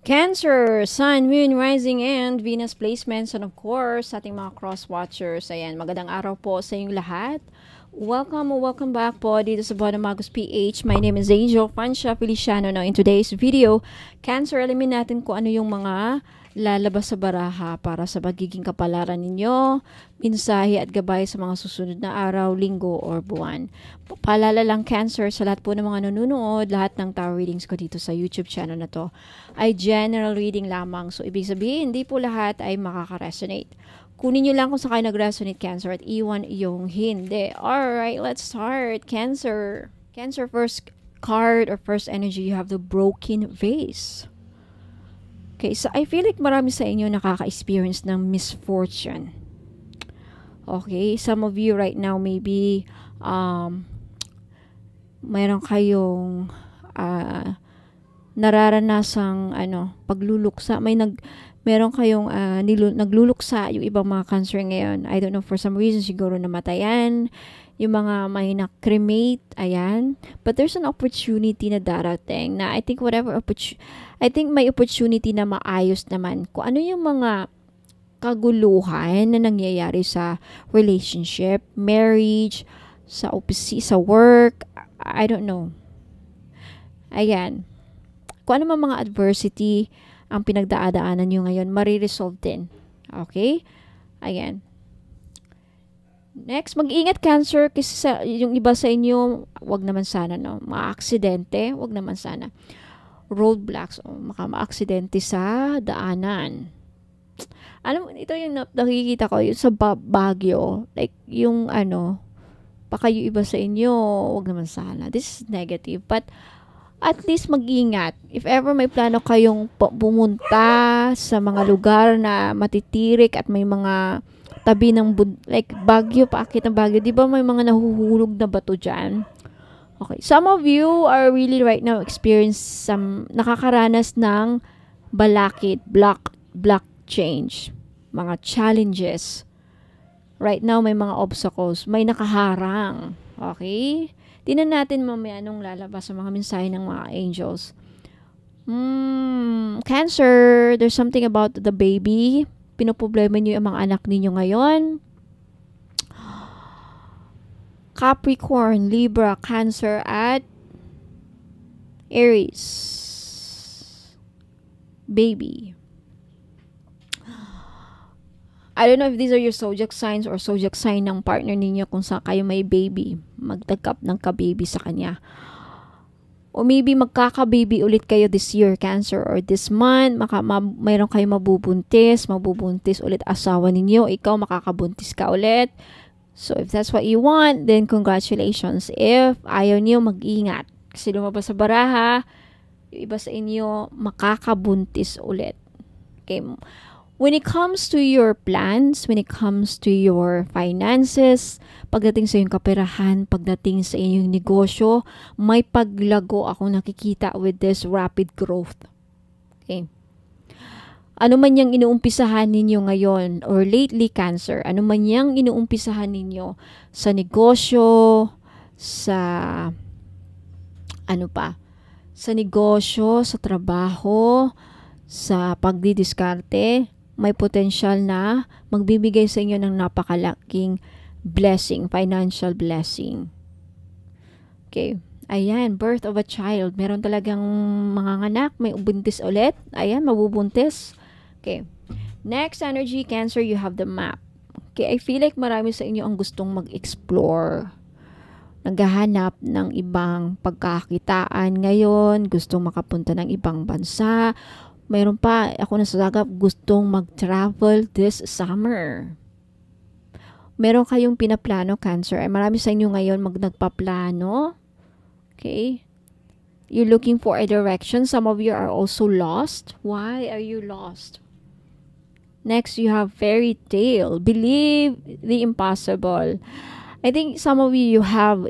Cancer, Sun, Moon, Rising, and Venus placements. And of course, sa ating mga cross-watchers. Ayan, magandang araw po sa inyong lahat. Welcome or welcome back po dito sa Bonamagos PH. My name is Angel Francia Feliciano. Now, in today's video, Cancer, alamin natin kung ano yung mga lalabas sa baraha para sa magiging kapalaran ninyo, mensahe at gabay sa mga susunod na araw, linggo, or buwan. Paalala lang, Cancer, sa lahat po ng mga nanonood, lahat ng tarot readings ko dito sa YouTube channel na to ay general reading lamang. So, ibig sabihin, hindi po lahat ay makaka-resonate. Kunin nyo lang kung saan kayo nag-resonate, Cancer, at iwan yung hindi. Alright, let's start. Cancer. Cancer, first card or first energy, you have the broken vase. Okay, so I feel like marami sa inyo nakaka-experience ng misfortune. Okay, some of you right now maybe mayroon kayong nararanasang pagluluksa. Meron kayong nagluluksa yung ibang mga Cancer ngayon. I don't know, for some reason siguro namatayan, yung mga may na-cremate, ayan. But there's an opportunity na darating na I think may opportunity na maayos naman kung ano yung mga kaguluhan na nangyayari sa relationship, marriage, sa sa work, I don't know. Ayan. Kung ano mga adversity ang pinagdadaanan nyo ngayon, mariresolve din. Okay? Ayan. Next, mag-ingat, Cancer, kasi yung iba sa inyo, wag naman sana, no? Mga-aksidente, wag naman sana. Roadblocks, maka-aksidente sa daanan. Alam mo, ito yung nakikita ko, yung sa Baguio, like, yung baka yung iba sa inyo, wag naman sana. This is negative, but at least mag-ingat. If ever may plano kayong pumunta sa mga lugar na matitirik at may mga tabi ng like Baguio, paakit ng Baguio, di ba may mga nahuhulog na bato dyan? Okay. Some of you are really right now nakakaranas ng balakid, block change, mga challenges. Right now, may mga obstacles, may nakaharang. Okay? Tingnan natin mamaya nung lalabas sa mga mensahe ng mga angels. Cancer, there's something about the baby. Pinoproblema niyo yung mga anak ninyo ngayon. Capricorn, Libra, Cancer, at Aries. Baby. I don't know if these are your zodiac signs or zodiac sign ng partner ninyo kung saan kayo may baby. Magtagkap ng ka-baby sa kanya. O maybe magkaka-baby ulit kayo this year, Cancer, or this month. Mayroon kayo mabubuntis ulit asawa ninyo. Ikaw makakabuntis ka ulit. So, if that's what you want, then congratulations. If ayaw niyo, mag-ingat. Kasi lumabas sa baraha, yung iba sa inyo, makakabuntis ulit. Okay. When it comes to your plans, when it comes to your finances, pagdating sa iyong kaperahan, pagdating sa iyong negosyo, may paglago akong nakikita with this rapid growth. Okay. Ano man yang inuumpisahan ninyo ngayon or lately, Cancer, ano man yang inuumpisahan ninyo sa negosyo, sa sa negosyo, sa trabaho, sa pagdidiskarte, may potensyal na magbibigay sa inyo ng napakalaking blessing, financial blessing. Okay. Ayan, birth of a child. Meron talagang manganganak, may buntis ulit. Ayan, mabubuntis. Okay. Next energy, Cancer, you have the map. Okay, I feel like marami sa inyo ang gustong mag-explore. Naghahanap ng ibang pagkakitaan ngayon, gustong makapunta ng ibang bansa. Mayroon pa, ako nasasagap, gustong mag-travel this summer. Meron kayong pinaplano, Cancer. Ay marami sa inyo ngayon nagpaplano. Okay? You're looking for a direction. Some of you are also lost. Why are you lost? Next, you have fairy tale. Believe the impossible. I think some of you have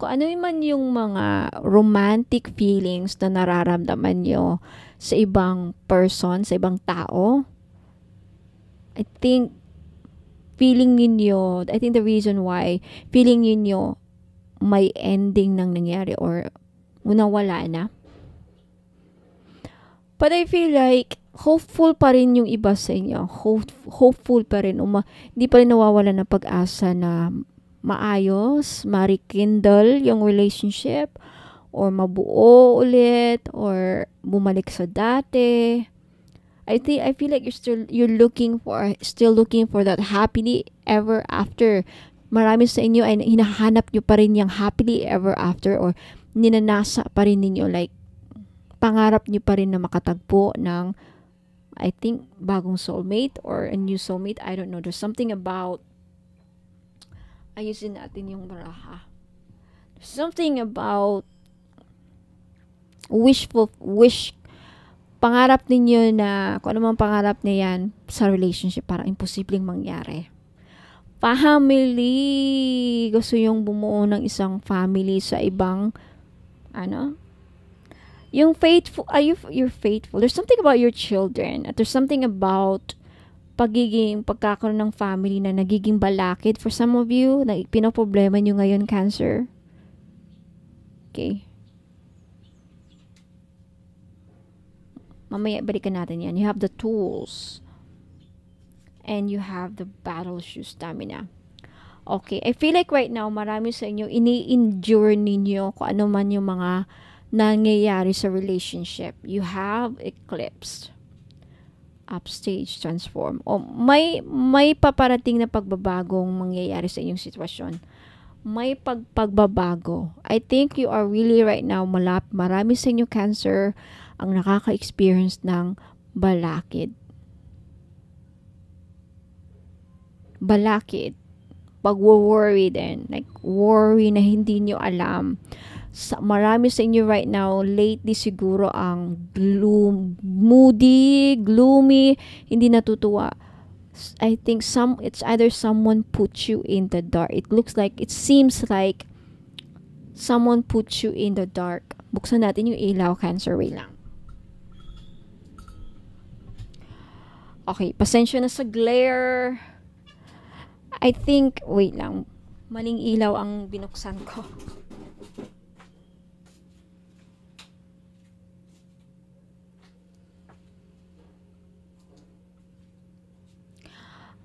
kung ano man yung mga romantic feelings na nararamdaman nyo sa ibang person, sa ibang tao, I think the reason why feeling ninyo may ending nang nangyari or nawala na, But I feel like, hopeful pa rin yung iba sa inyo. Hopeful pa rin. Hindi pa rin nawawala ng pag-asa na maayos, ma-rekindle yung relationship, or mabuo ulit, or bumalik sa dati. I feel like you're still looking for that happily ever after. Marami sa inyo ay hinahanap nyo pa rin yung happily ever after, or ninanasa pa rin ninyo, like pangarap nyo pa rin na makatagpo ng, I think, bagong soulmate or a new soulmate. I don't know. There's something about, ayusin natin yung baraha. There's something about pangarap ninyo na, kung ano mang pangarap na yan sa relationship, parang imposibleng mangyari. Family, gusto yung bumuo ng isang family sa ibang, yung faithful, you're faithful. There's something about your children, at there's something about pagkakaroon ng family na nagiging balakid for some of you, na pinoproblema nyo ngayon, Cancer. Okay. Mamaya balikan natin yan. You have the tools. And you have the battle shoe stamina. Okay. I feel like right now, marami sa inyo, ini-endure ninyo kung ano man yung mga nangyayari sa relationship. You have eclipsed. Upstage, transform. O may paparating na pagbabagong mangyayari sa inyong sitwasyon. May pagbabago. I think you are really right now, marami sa inyo, Cancer, ang nakaka-experience ng balakid. Pag-worry din. Like, worry na hindi nyo alam. Marami sa inyo right now, lately siguro ang moody, gloomy, hindi natutuwa. I think it's either someone put you in the dark. It seems like someone put you in the dark. Buksan natin yung ilaw, Cancer. Wait lang. Okay, pasensya na sa glare. I think, wait lang. Maling ilaw ang binuksan ko.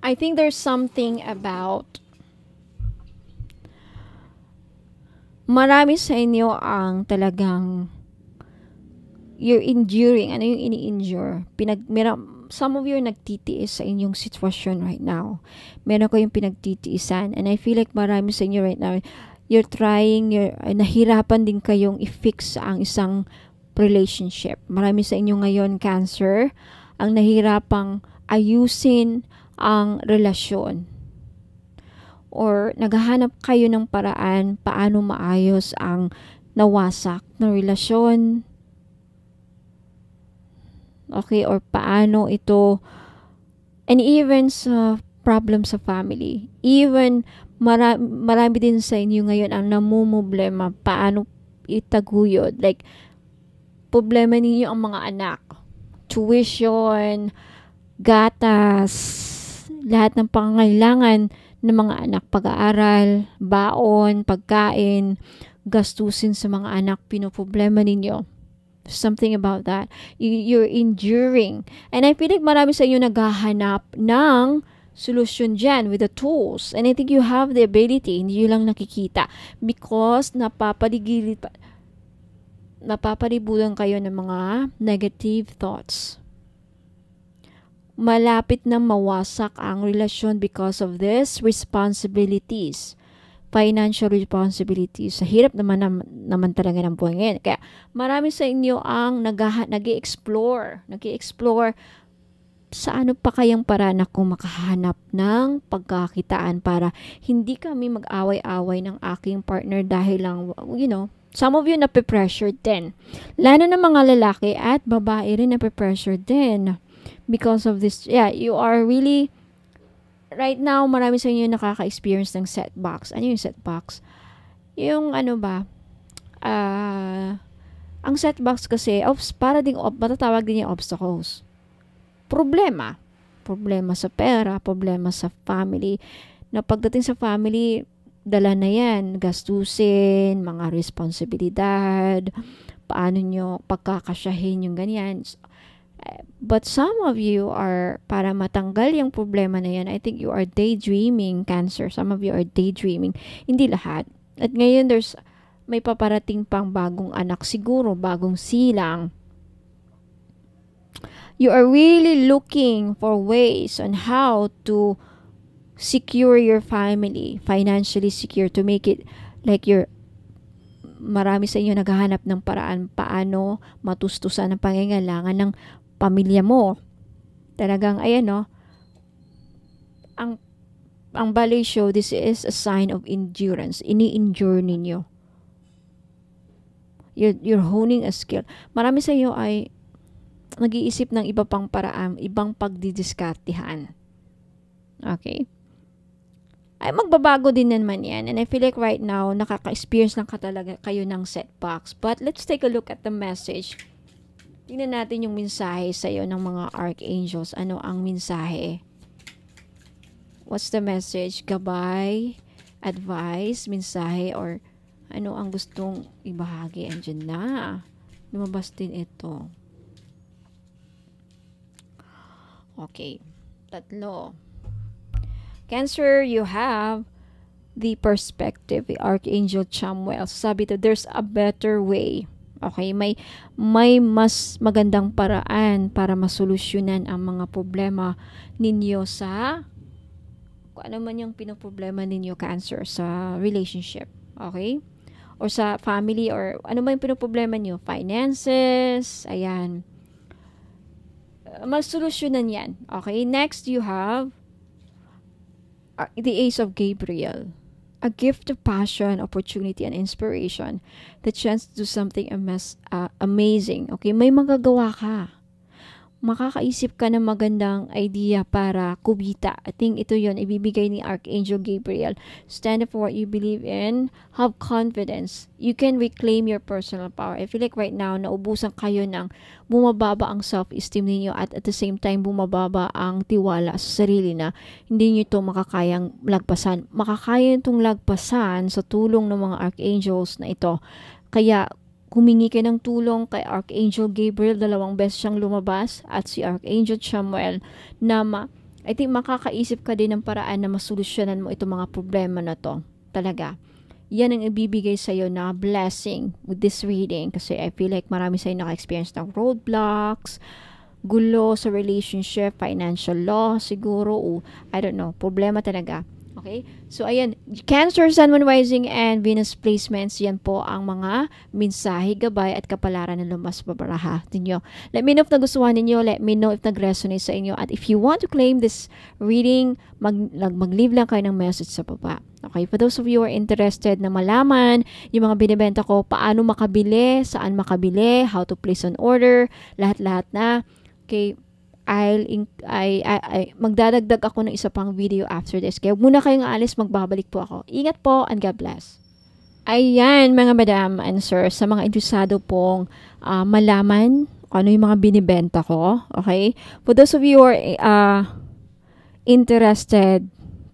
I think there's something about, marami sa inyo ang talagang you're enduring. Ano yung ini-endure? Some of you are nagtitiis sa inyong sitwasyon right now. Meron kayong pinagtitiisan. And I feel like marami sa inyo right now, nahirapan din kayong i-fix ang isang relationship. Marami sa inyo ngayon, Cancer, ang nahirapang ayusin ang relasyon. Or naghahanap kayo ng paraan paano maayos ang nawasak na relasyon. Okay, or paano ito, and even sa problem sa family. Even marami din sa inyo ngayon ang namumblema paano itaguyod. Like, problema ninyo ang mga anak. Tuition, gatas, lahat ng pangangailangan ng mga anak, pag-aaral, baon, pagkain, gastusin sa mga anak, pinoproblema ninyo. Something about that. You're enduring. And I feel like marami sa inyo naghahanap ng solusyon dyan with the tools. And I think you have the ability. Hindi nyo lang nakikita. Because napapalibutan kayo ng mga negative thoughts. Malapit na mawasak ang relasyon because of these responsibilities. Financial responsibilities. Sa hirap naman talaga ng buhay ngayon. Kaya marami sa inyo ang nag-i-explore sa ano pa kayang paraan ako makahanap ng pagkakitaan para hindi kami mag-away-away ng aking partner dahil lang, some of you nape-pressure din. Lalo na mga lalaki at babae rin nape-pressure din. Because of this, you are really, right now, marami sa inyo nakaka-experience ng setbacks. Ano yung setbacks? Yung ang setbacks kasi, matatawag din yung obstacles. Problema sa pera, problema sa family. Na pagdating sa family, dala na yan, gastusin, mga responsibilidad, paano nyo pagkakasyahin yung ganyan. But some of you are, para matanggal yung problema na yan, I think you are daydreaming, Cancer. Some of you are daydreaming. Hindi lahat. At ngayon, may paparating pang bagong anak siguro, bagong silang. You are really looking for ways on how to secure your family, financially secure, to make it like marami sa inyo naghahanap ng paraan paano matustusan ang pangangailangan ng pamilya mo. Talagang, ayan no, ang balay show, this is a sign of endurance. Ini-endure ninyo. You're honing a skill. Marami sa inyo ay nag-iisip ng iba pang paraan, ibang pagdidiskartihan. Okay? Ay magbabago din naman yan. And I feel like right now, nakaka-experience lang talaga kayo ng setbacks. But let's take a look at the message. Tingnan natin yung mensahe sa iyo ng mga archangels. Ano ang mensahe? What's the message? Gabay, advice, mensahe, or ano ang gustong ibahagi? Andiyan na. Lumabas din ito. Okay. 3. Cancer, you have the perspective, the Archangel Chamuel. Sabi to, there's a better way. Okay, may mas magandang paraan para masolusyonan ang mga problema ninyo sa kung ano man yung pinoproblema ninyo, Cancer, sa relationship. Okay? Or sa family, or ano man yung pinoproblema niyo, finances, ayan. Masolusyonan yan. Okay? Next, you have the Ace of Gabriel. A gift of passion, opportunity, and inspiration. The chance to do something amazing. Okay, may magagawa ka. Makakaisip ka ng magandang idea para kumita. I think ito yon ibibigay ni Archangel Gabriel. Stand up for what you believe in. Have confidence. You can reclaim your personal power. I feel like right now, naubusan kayo ng bumababa ang self-esteem ninyo at the same time, bumababa ang tiwala sa sarili na hindi nyo ito makakayang lagpasan. Makakaya itong lagpasan sa tulong ng mga archangels na ito. Kaya, humingi ka ng tulong kay Archangel Gabriel, 2 beses siyang lumabas, at si Archangel Chamuel, na I think makakaisip ka din ng paraan na masolusyonan mo itong mga problema na to. Talaga. Yan ang ibibigay sa'yo na blessing with this reading, kasi I feel like marami sa'yo naka-experience ng roadblocks, gulo sa relationship, financial loss siguro, o I don't know, problema talaga. Okay? So, ayan. Cancer, Sun, Moon, Rising, and Venus placements. Yan po ang mga mensahe, gabay, at kapalaran na lumas babaraha ninyo. Let me know if nagustuhan ninyo. Let me know if nag-resonate sa inyo. At if you want to claim this reading, mag-leave lang kayo ng message sa baba. Okay? For those of you who are interested na malaman yung mga binibenta ko, paano makabili, saan makabili, how to place an order, lahat-lahat na. Okay? Magdadagdag ako ng isa pang video after this. Kaya muna kayong alis, magbabalik po ako. Ingat po, and God bless. Ayan, mga madam and sir, sa mga interesado pong malaman ano yung mga binibenta ko, okay? For those of you who are interested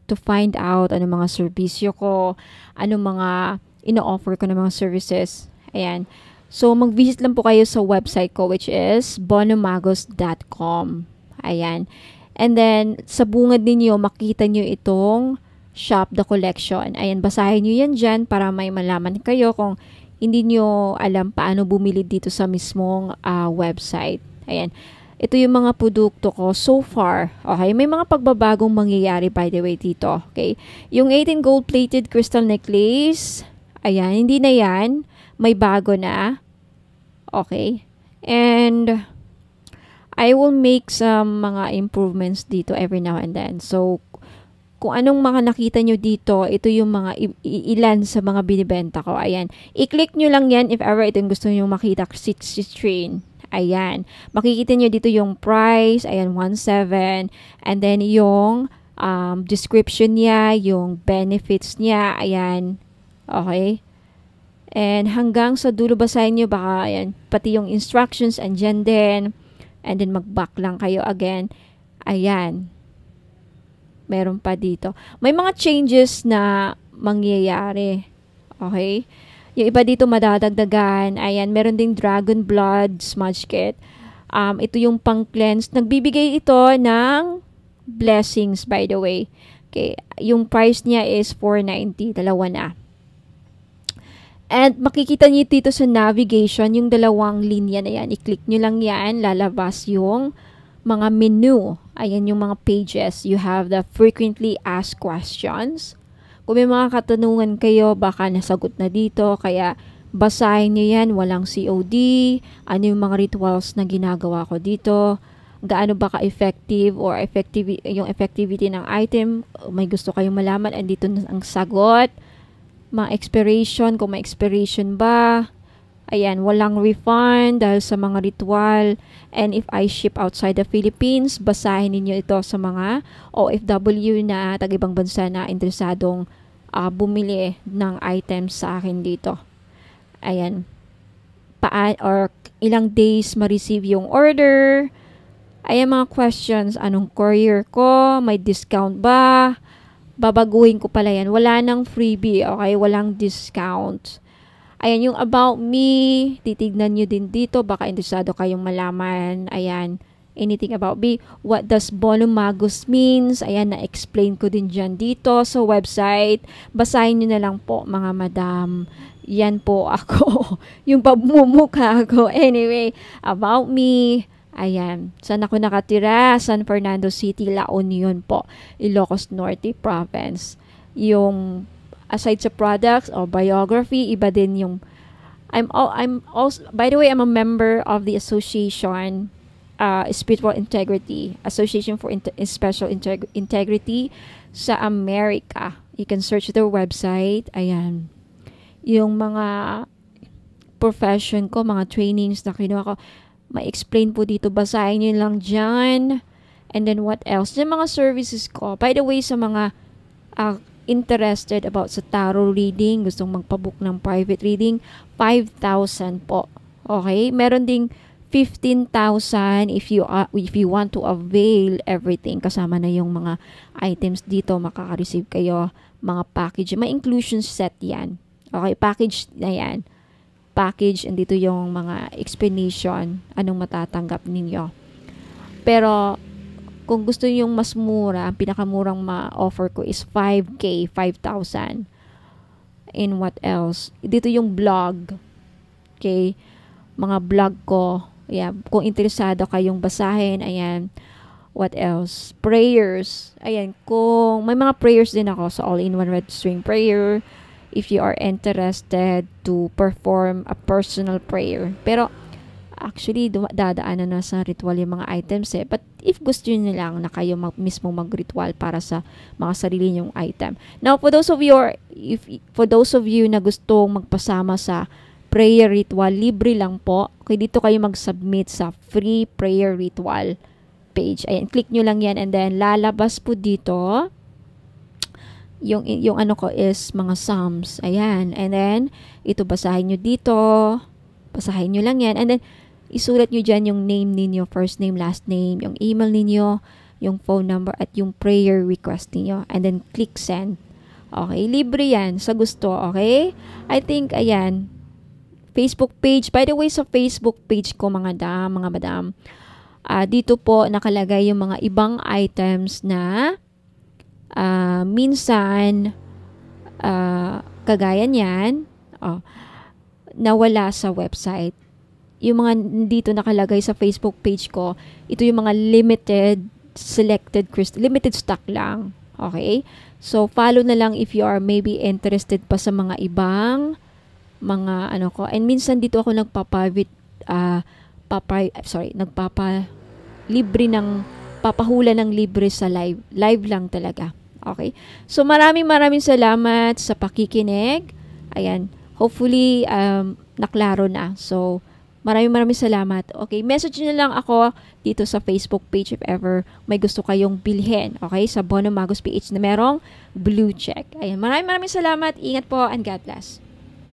to find out ano mga serbisyo ko, ano mga ino-offer ko ng mga services, ayan. So, mag-visit lang po kayo sa website ko, which is bonomagos.com. Ayan. And then, sa bungad ninyo, makita nyo itong Shop the Collection. Ayan, basahin nyo yan dyan para may malaman kayo kung hindi nyo alam paano bumili dito sa mismong website. Ayan. Ito yung mga produkto ko so far. Okay, may mga pagbabagong mangyayari by the way dito. Okay. Yung 18 gold-plated crystal necklace, ayan, hindi na yan. May bago na. Okay. And I will make some mga improvements dito every now and then. So, kung anong mga nakita nyo dito, ito yung mga ilan sa mga binibenta ko. Ayan. I-click nyo lang yan if ever ito yung gusto nyo makita. Train. Ayan. Makikita nyo dito yung price. Ayan, 1.7. And then yung description niya, yung benefits niya. Ayan. Okay. And hanggang sa dulo basahin nyo, baka ayan, pati yung instructions andyan din. And then mag-back lang kayo again. Ayan. Meron pa dito. May mga changes na mangyayari. Okay? Yung iba dito madadagdagan. Ayan, meron ding Dragon Blood Smudge Kit. Ito yung pang-cleanse. Nagbibigay ito ng blessings, by the way. Okay, yung price niya is $490. Dalawa na. And makikita niyo dito sa navigation, yung dalawang linya na yan. I-click nyo lang yan. Lalabas yung mga menu. Ayan yung mga pages. You have the frequently asked questions. Kung may mga katanungan kayo, baka nasagot na dito. Kaya basahin nyo yan. Walang COD. Ano yung mga rituals na ginagawa ko dito. Gaano ba ka-effective or yung effectivity ng item. May gusto kayong malaman. Andito na ang sagot. Mga expiration. Kung may expiration ba. Ayan, walang refund dahil sa mga ritual. And if I ship outside the Philippines, basahin ninyo ito sa mga OFW na tag-ibang bansa na interesadong bumili ng items sa akin dito. Ayan. Or ilang days ma-receive yung order. Ayan mga questions. Anong courier ko? May discount ba? Babaguhin ko pala yan. Wala nang freebie. Okay? Walang discount. Ayan, yung about me, titignan nyo din dito. Baka interesado kayong malaman. Ayan, anything about me. What does Bono Magus means? Ayan, na-explain ko din dyan dito sa website. Basahin nyo na lang po, mga madam. Yan po ako. Yung pagmumukha ko. Anyway, about me. Ayan, saan ako nakatira? San Fernando City, La Union po. Ilocos Norte Province. Yung aside sa products or biography, iba din yung I'm also, by the way, I'm a member of the association Spiritual Integrity, Association for Special Integrity sa America. You can search their website. Ayan. Yung mga profession ko, mga trainings na kinuha ko, ma-explain po dito. Basahin nyo lang dyan. And then what else? Yung mga services ko. By the way, sa mga interested about sa tarot reading, gustong magpabook ng private reading, 5,000 po. Okay? Meron ding 15,000 if you want to avail everything. Kasama na yung mga items dito. Makaka-receive kayo mga package. May inclusion set yan. Okay? Package na yan. Package. And dito yung mga explanation. Anong matatanggap ninyo. Pero kung gusto niyo yung mas mura, ang pinakamurang ma-offer ko is 5K, 5,000. And what else? Dito yung blog. Okay? Mga blog ko. Ayan. Kung interesado kayong basahin, ayan. What else? Prayers. Ayan. Kung may mga prayers din ako sa All-in-One Red String Prayer. If you are interested to perform a personal prayer. Pero, actually, dadaanan na sa ritual yung mga items eh. But if gusto nyo lang na kayo mismo mag-ritual para sa mga sarili nyong item. Now, for those of you na gustong magpasama sa prayer ritual, libre lang po. Okay, dito kayo mag-submit sa free prayer ritual page. Ayan, click nyo lang yan and then lalabas po dito yung ano ko is mga psalms. Ayan, and then ito basahin nyo dito. Basahin nyo lang yan and then isulat nyo dyan yung name ninyo, first name, last name, yung email ninyo, yung phone number, at yung prayer request ninyo. And then, click send. Okay? Libre yan sa gusto. Okay? I think, ayan, Facebook page. By the way, sa Facebook page ko, mga madam, dito po nakalagay yung mga ibang items na minsan, kagaya niyan, nawala sa website. Yung mga dito nakalagay sa Facebook page ko, ito yung mga limited stock lang. Okay? So, follow na lang if you are maybe interested pa sa mga ibang mga ano ko. And minsan dito ako papahula ng libre sa live. Live lang talaga. Okay? So, maraming salamat sa pakikinig. Ayan. Hopefully, naklaro na. So, maraming salamat. Okay, message nyo lang ako dito sa Facebook page if ever may gusto kayong bilhin. Okay, sa Bono Magus PH na merong blue check. Ayan, maraming salamat. Ingat po and God bless.